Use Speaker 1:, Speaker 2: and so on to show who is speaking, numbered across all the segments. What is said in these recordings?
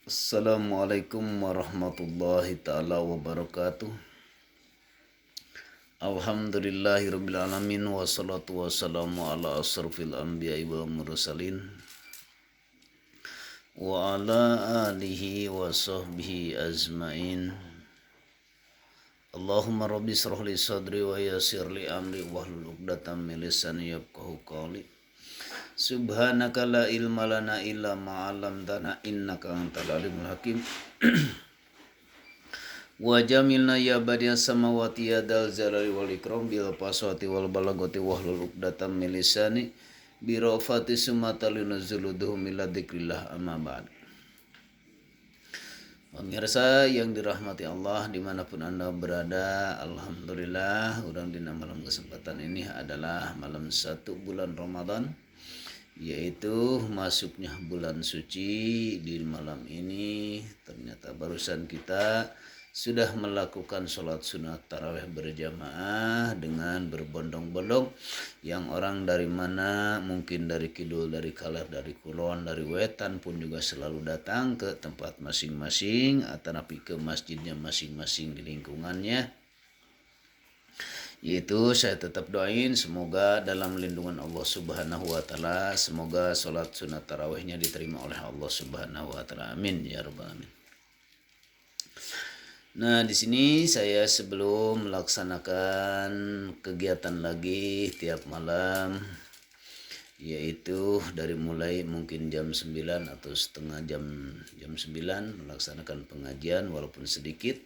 Speaker 1: Assalamualaikum warahmatullahi ta'ala wabarakatuh. Alhamdulillahirabbil alamin wassalatu wassalamu ala asrofil anbiya'i wal mursalin wa ala alihi wa sahbihi azmain. Allahumma rabbi shrah li sadri wa yassir li amri wahlul 'uqdatam min lisani yafqahu qawli. Subhanaka la ilma lana illa ma 'allamtana innaka antal alimul hakim. Wa jamilna ya badias samawati ya dal jalali wal ikram bil faswati wal balagati wahlul 'uqdatam min lisani bi rafati sumata linuzuluduhu min ladikrillah amma ba'd. Pemirsa yang dirahmati Allah dimanapun Anda berada, alhamdulillah urang dina malam kesempatan ini adalah malam 1 bulan Ramadan, yaitu masuknya bulan suci. Di malam ini ternyata barusan kita sudah melakukan sholat sunat tarawih berjamaah dengan berbondong-bondong, yang orang dari mana, mungkin dari kidul, dari kaler, dari kulon, dari wetan pun juga selalu datang ke tempat masing-masing atau napi ke masjidnya masing-masing di lingkungannya. Yaitu saya tetap doain semoga dalam lindungan Allah Subhanahu wa taala, semoga sholat sunat tarawihnya diterima oleh Allah Subhanahu wa taala. Amin ya rabbal alamin. Nah, di sini saya sebelum melaksanakan kegiatan lagi tiap malam, yaitu dari mulai mungkin jam 9 atau setengah jam 9 melaksanakan pengajian walaupun sedikit.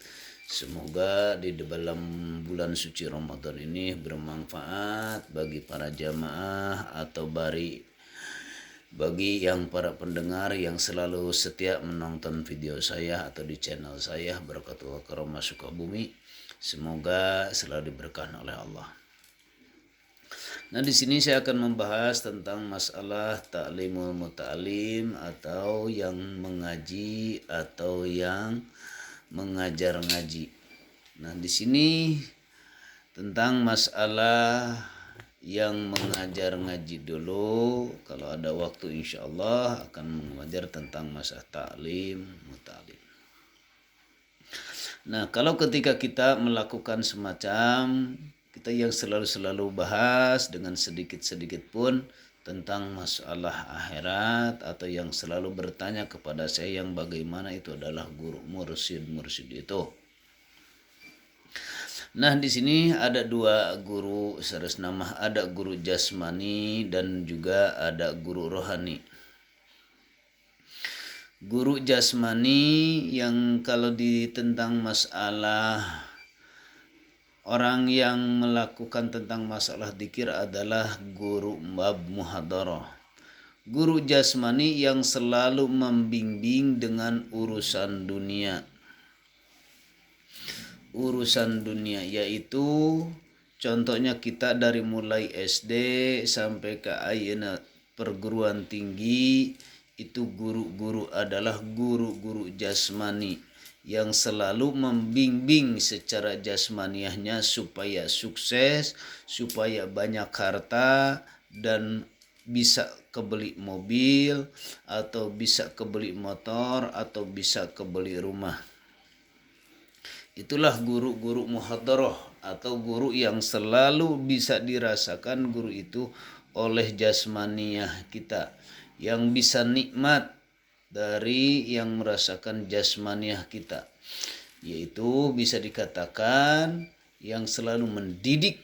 Speaker 1: Semoga di dalam bulan suci Ramadan ini bermanfaat bagi para jamaah atau bagi yang para pendengar yang selalu setia menonton video saya atau di channel saya Barakatullah Karomah Sukabumi, semoga selalu diberkahi oleh Allah. Nah, di sini saya akan membahas tentang masalah ta'limul muta'alim atau yang mengaji atau yang mengajar ngaji. Nah, di sini tentang masalah yang mengajar ngaji dulu. Kalau ada waktu insya Allah akan mengajar tentang masalah ta'lim muta'alim. Nah, kalau ketika kita melakukan semacam kita yang selalu bahas dengan sedikit-sedikit pun tentang masalah akhirat, atau yang selalu bertanya kepada saya yang bagaimana itu adalah guru mursyid itu. Nah, di sini ada dua guru seres nama, ada guru jasmani dan juga ada guru rohani. Guru jasmani yang kalau tentang masalah orang yang melakukan tentang masalah dzikir adalah guru bab muhadarah. Guru jasmani yang selalu membimbing dengan urusan dunia, yaitu contohnya kita dari mulai SD sampai ke ayeuna perguruan tinggi, itu guru-guru adalah guru-guru jasmani yang selalu membimbing secara jasmaniahnya supaya sukses, supaya banyak harta dan bisa kebeli mobil atau bisa kebeli motor atau bisa kebeli rumah. Itulah guru-guru muhadarah atau guru yang selalu bisa dirasakan guru itu oleh jasmaniah kita, yang bisa nikmat dari yang merasakan jasmaniah kita, yaitu bisa dikatakan yang selalu mendidik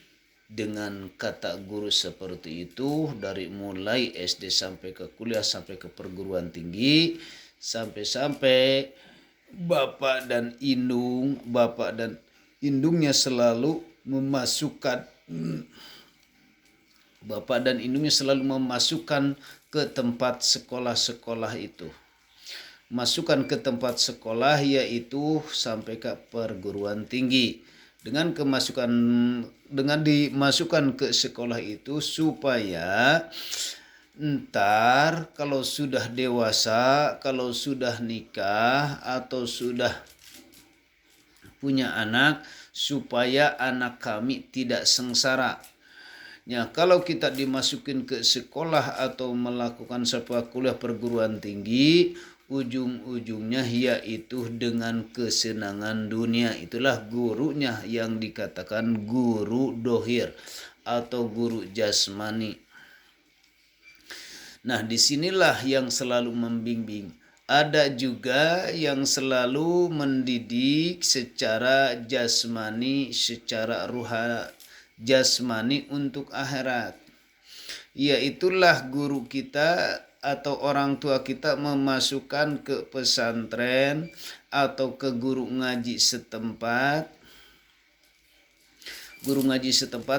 Speaker 1: dengan kata guru seperti itu dari mulai SD sampai ke kuliah sampai ke perguruan tinggi, sampai bapak dan indungnya selalu memasukkan ke tempat sekolah itu. Masukkan ke tempat sekolah yaitu sampai ke perguruan tinggi. Dengan dimasukkan ke sekolah itu supaya ntar kalau sudah dewasa, kalau sudah nikah atau sudah punya anak, supaya anak kami tidak sengsara. Ya, kalau kita dimasukin ke sekolah atau melakukan sebuah kuliah perguruan tinggi, ujung-ujungnya yaitu dengan kesenangan dunia. Itulah gurunya yang dikatakan guru dohir atau guru jasmani. Nah, disinilah yang selalu membimbing. Ada juga yang selalu mendidik secara jasmani, secara jasmani untuk akhirat. Yaitulah guru kita atau orang tua kita memasukkan ke pesantren atau ke guru ngaji setempat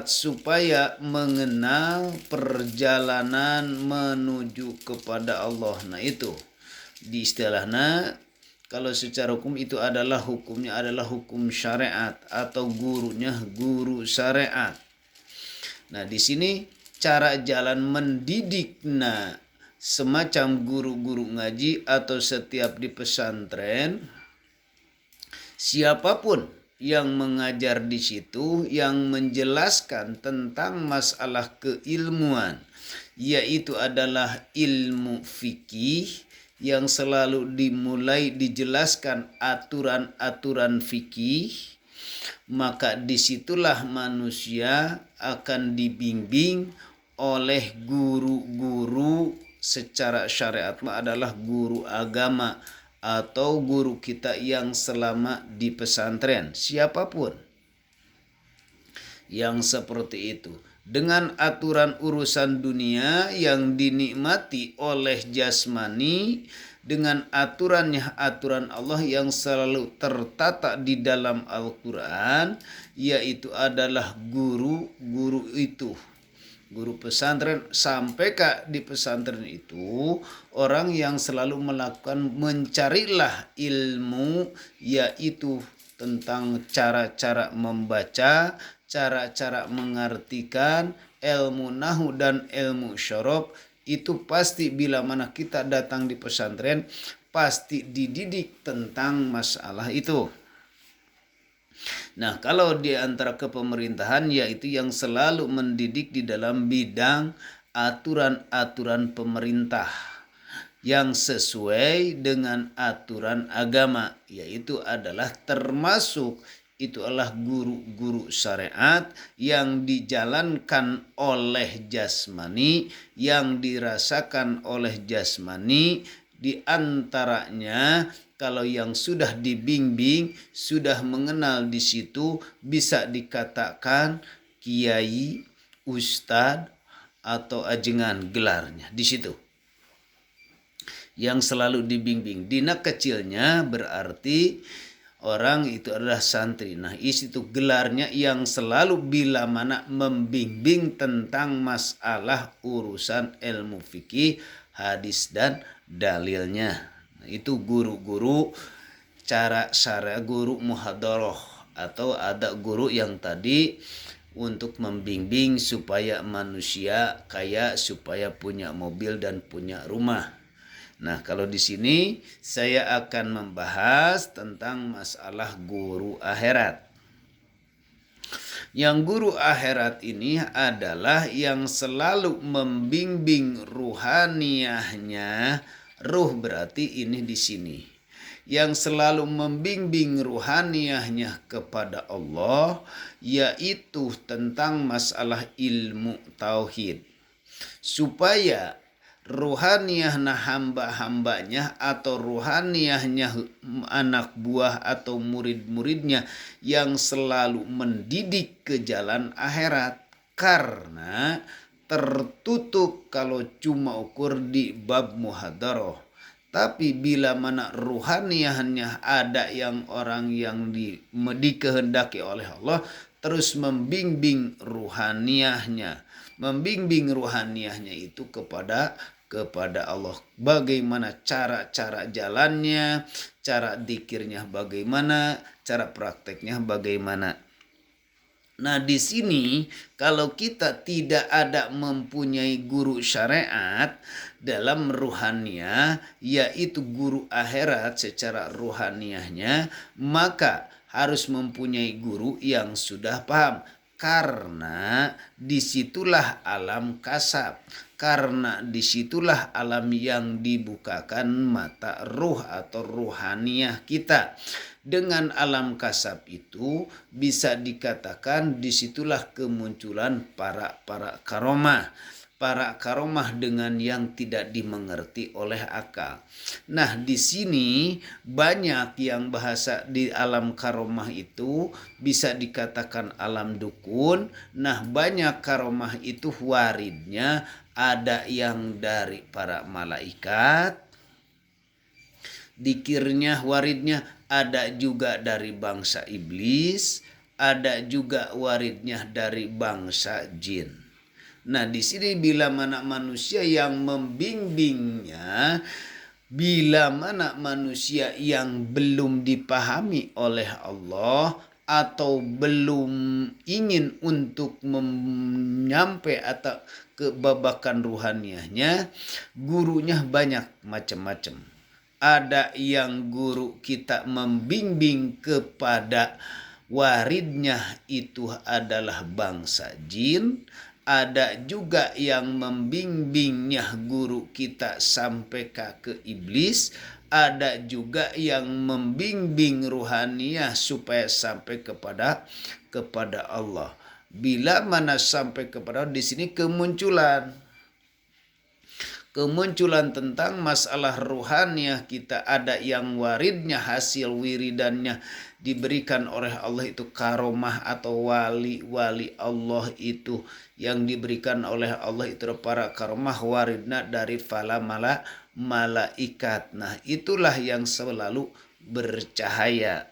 Speaker 1: supaya mengenal perjalanan menuju kepada Allah. Nah, itu di istilahnya kalau secara hukum itu adalah hukumnya adalah hukum syariat atau gurunya guru syariat. Nah, di sini cara jalan mendidik semacam guru-guru ngaji atau setiap di pesantren, siapapun yang mengajar di situ yang menjelaskan tentang masalah keilmuan, yaitu adalah ilmu fikih yang selalu dimulai dijelaskan aturan-aturan fikih, maka disitulah manusia akan dibimbing oleh guru-guru secara syariat adalah guru agama atau guru kita yang selama di pesantren, siapapun yang seperti itu, dengan aturan urusan dunia yang dinikmati oleh jasmani, dengan aturan Allah yang selalu tertata di dalam Al-Quran, yaitu adalah guru itu. Guru pesantren, sampai di pesantren itu orang yang selalu melakukan mencarilah ilmu, yaitu tentang cara-cara membaca, cara-cara mengartikan, ilmu nahu dan ilmu syarab. Itu pasti bila mana kita datang di pesantren pasti dididik tentang masalah itu. Nah, kalau di antara kepemerintahan yaitu yang selalu mendidik di dalam bidang aturan-aturan pemerintah yang sesuai dengan aturan agama, yaitu adalah termasuk itu adalah guru-guru syariat yang dijalankan oleh jasmani, yang dirasakan oleh jasmani. Di antaranya kalau yang sudah dibimbing, sudah mengenal di situ, bisa dikatakan kiai, ustadz, atau ajengan gelarnya di situ. Yang selalu dibimbing. Dina kecilnya berarti orang itu adalah santri. Nah, itu gelarnya yang selalu bila mana membimbing tentang masalah urusan ilmu fikih, hadis dan dalilnya. Nah, itu guru-guru cara guru muhadharah, atau ada guru yang tadi untuk membimbing supaya manusia kaya, supaya punya mobil dan punya rumah. Nah, kalau di sini saya akan membahas tentang masalah guru akhirat. Yang guru akhirat ini adalah yang selalu membimbing ruhaniyahnya. Ruh berarti ini di sini. Yang selalu membimbing ruhaniyahnya kepada Allah, yaitu tentang masalah ilmu tauhid. Supaya ruhaniyahnya hamba-hambanya atau ruhaniyahnya anak buah atau murid-muridnya yang selalu mendidik ke jalan akhirat. Karena tertutup kalau cuma ukur di bab muhadharah. Tapi bila mana ruhaniyahnya ada yang orang yang dikehendaki oleh Allah, terus membimbing ruhaniyahnya. Membimbing ruhaniyahnya itu kepada Allah. Bagaimana cara-cara jalannya, cara dzikirnya bagaimana, cara prakteknya bagaimana. Nah, di sini kalau kita tidak ada mempunyai guru syariat dalam ruhaniyah, yaitu guru akhirat secara ruhaniyahnya, maka harus mempunyai guru yang sudah paham. karena disitulah alam kasab, karena disitulah alam yang dibukakan mata ruh atau ruhaniyah kita. Dengan alam kasab itu bisa dikatakan disitulah kemunculan para karomah. Para karomah dengan yang tidak dimengerti oleh akal. Nah, di sini banyak yang bahasa di alam karomah itu bisa dikatakan alam dukun. Nah, banyak karomah itu waridnya ada yang dari para malaikat, dikirnya waridnya ada juga dari bangsa iblis, ada juga waridnya dari bangsa jin. Nah, di sini bila mana manusia yang membimbingnya, bila mana manusia yang belum dipahami oleh Allah atau belum ingin untuk menyampai atau ke babakan ruhaniyahnya, gurunya banyak macam-macam. Ada yang guru kita membimbing kepada waridnya itu adalah bangsa jin. Ada juga yang membimbingnya guru kita sampai ke iblis. Ada juga yang membimbing ruhaniyah supaya sampai kepada Allah. Bila mana sampai kepada di sini kemunculan tentang masalah ruhaniyah kita, ada yang waridnya hasil wiridannya diberikan oleh Allah itu karomah atau wali Allah itu yang diberikan oleh Allah itu para karomah waridna dari fala malaikat. Nah, itulah yang selalu bercahaya.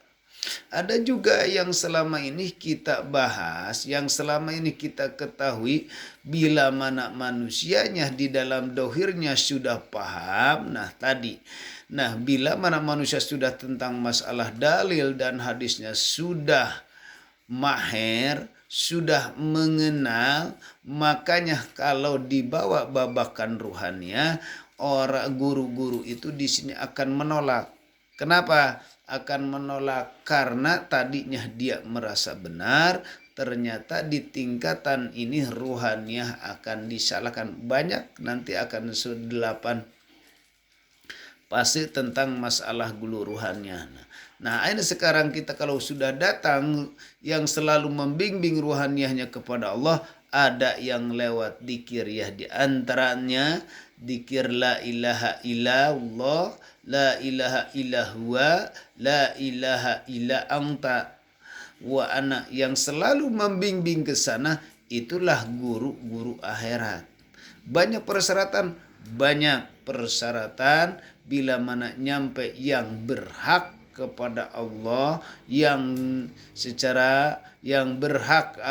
Speaker 1: Ada juga yang selama ini kita bahas, yang selama ini kita ketahui, bila mana manusianya di dalam dohirnya sudah paham. Nah, bila mana manusia sudah tentang masalah dalil dan hadisnya sudah maher, sudah mengenal, makanya kalau dibawa babakan ruhaniyah, orang guru-guru itu di sini akan menolak. Kenapa akan menolak? Karena tadinya dia merasa benar, ternyata di tingkatan ini ruhaniyah akan disalahkan. Banyak nanti akan 8 pasti tentang masalah gulu ruhaniyah. Nah, ini sekarang kita kalau sudah datang yang selalu membimbing ruhaniyahnya kepada Allah, ada yang lewat dikir ya, di antaranya dikir la ilaha illallah, la ilaha illahua, la ilaha illa anta wa ana, yang selalu membimbing ke sana. Itulah guru-guru akhirat. Banyak persyaratan bila mana nyampe yang berhak kepada Allah, yang secara yang berhak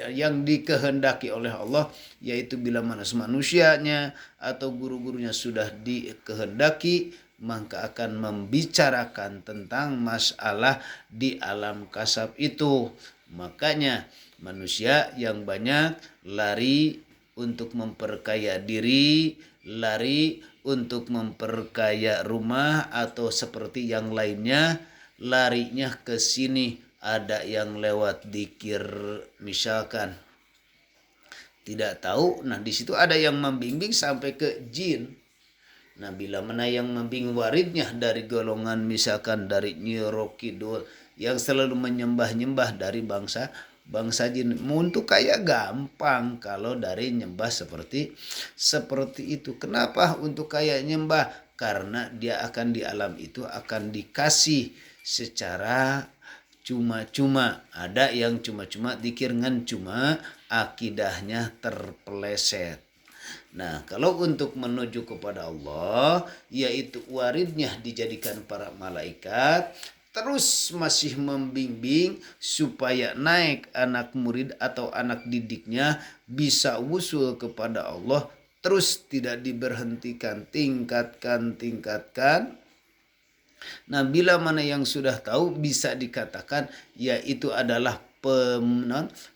Speaker 1: yang dikehendaki oleh Allah, yaitu bila mana manusianya atau guru-gurunya sudah dikehendaki, maka akan membicarakan tentang masalah di alam kasab itu. Makanya manusia yang banyak lari untuk memperkaya diri, lari untuk memperkaya rumah atau seperti yang lainnya, larinya ke sini. Ada yang lewat dikir misalkan tidak tahu, nah di situ ada yang membimbing sampai ke jin. Nah, bila mana yang membimbing waridnya dari golongan misalkan dari Nyiro Kidul yang selalu menyembah-nyembah dari bangsa jin, untuk kayak gampang kalau dari nyembah seperti itu. Kenapa untuk kayak nyembah? Karena dia akan di alam itu akan dikasih secara cuma-cuma. Ada yang cuma-cuma dikir ngan cuma akidahnya terpeleset. Nah, kalau untuk menuju kepada Allah, yaitu waridnya dijadikan para malaikat, terus masih membimbing supaya naik anak murid atau anak didiknya bisa wusul kepada Allah, terus tidak diberhentikan, tingkatkan. Nah, bila mana yang sudah tahu bisa dikatakan yaitu adalah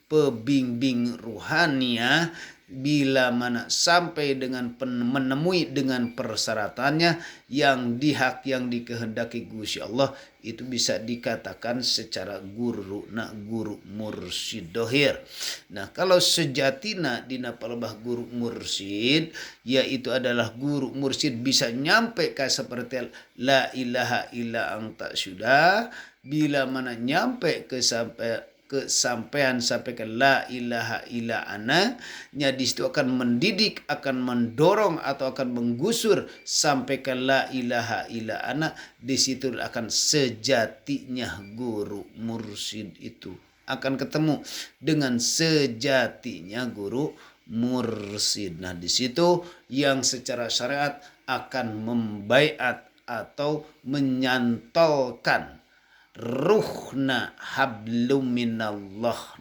Speaker 1: pembimbing ruhaniyah bila mana sampai dengan menemui dengan persyaratannya yang dikehendaki Gusti Allah, itu bisa dikatakan secara guru mursyid dohir. Nah, kalau sejatina dina palebah guru mursyid, yaitu adalah guru mursyid bisa nyampe ke seperti la ilaha illa anta sudah, bila mana nyampe kesampaian sampai ke la ilaha illa ana, nya di situ akan mendidik, akan mendorong atau akan menggusur sampai ke la ilaha illa ana. Di situ akan sejatinya guru mursyid itu akan ketemu dengan sejatinya guru mursyid. Nah, di situ yang secara syariat akan membaiat atau menyantolkan ruhna hablum minallah,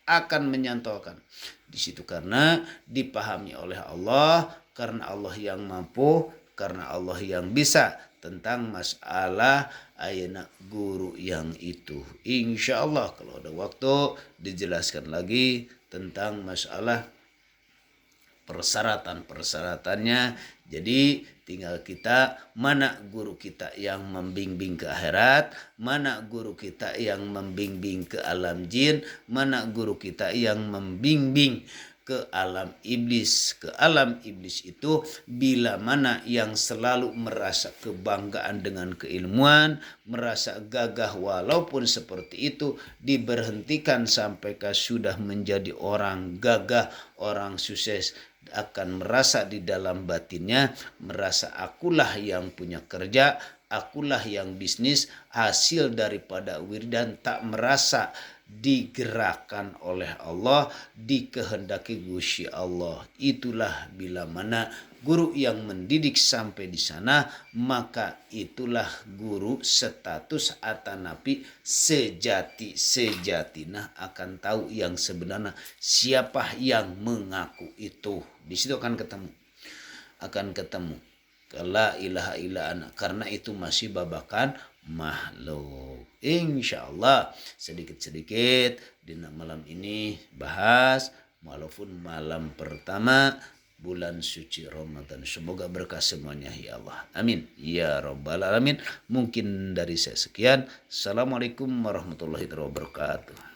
Speaker 1: akan menyantolkan di situ karena dipahami oleh Allah, karena Allah yang mampu, karena Allah yang bisa tentang masalah ayana guru yang itu. Insya Allah kalau ada waktu dijelaskan lagi tentang masalah persyaratannya. Jadi tinggal kita, mana guru kita yang membimbing ke akhirat, mana guru kita yang membimbing ke alam jin, mana guru kita yang membimbing ke alam iblis. Ke alam iblis itu bila mana yang selalu merasa kebanggaan dengan keilmuan, merasa gagah walaupun seperti itu, diberhentikan sampai sudah menjadi orang gagah, orang sukses, akan merasa di dalam batinnya, merasa akulah yang punya kerja, akulah yang bisnis, hasil daripada wiridan, tak merasa digerakkan oleh Allah, dikehendaki Gusti Allah. Itulah bila mana guru yang mendidik sampai di sana, maka itulah guru status atanapi sejati. Nah, akan tahu yang sebenarnya siapa yang mengaku itu. Di situ akan ketemu la ilaha illa ana, karena itu masih babakan makhluk. Insya Allah sedikit-sedikit di malam ini bahas, walaupun malam pertama bulan suci Ramadan. Semoga berkah semuanya ya Allah. Amin ya rabbal alamin. Mungkin dari saya sekian. Assalamualaikum warahmatullahi wabarakatuh.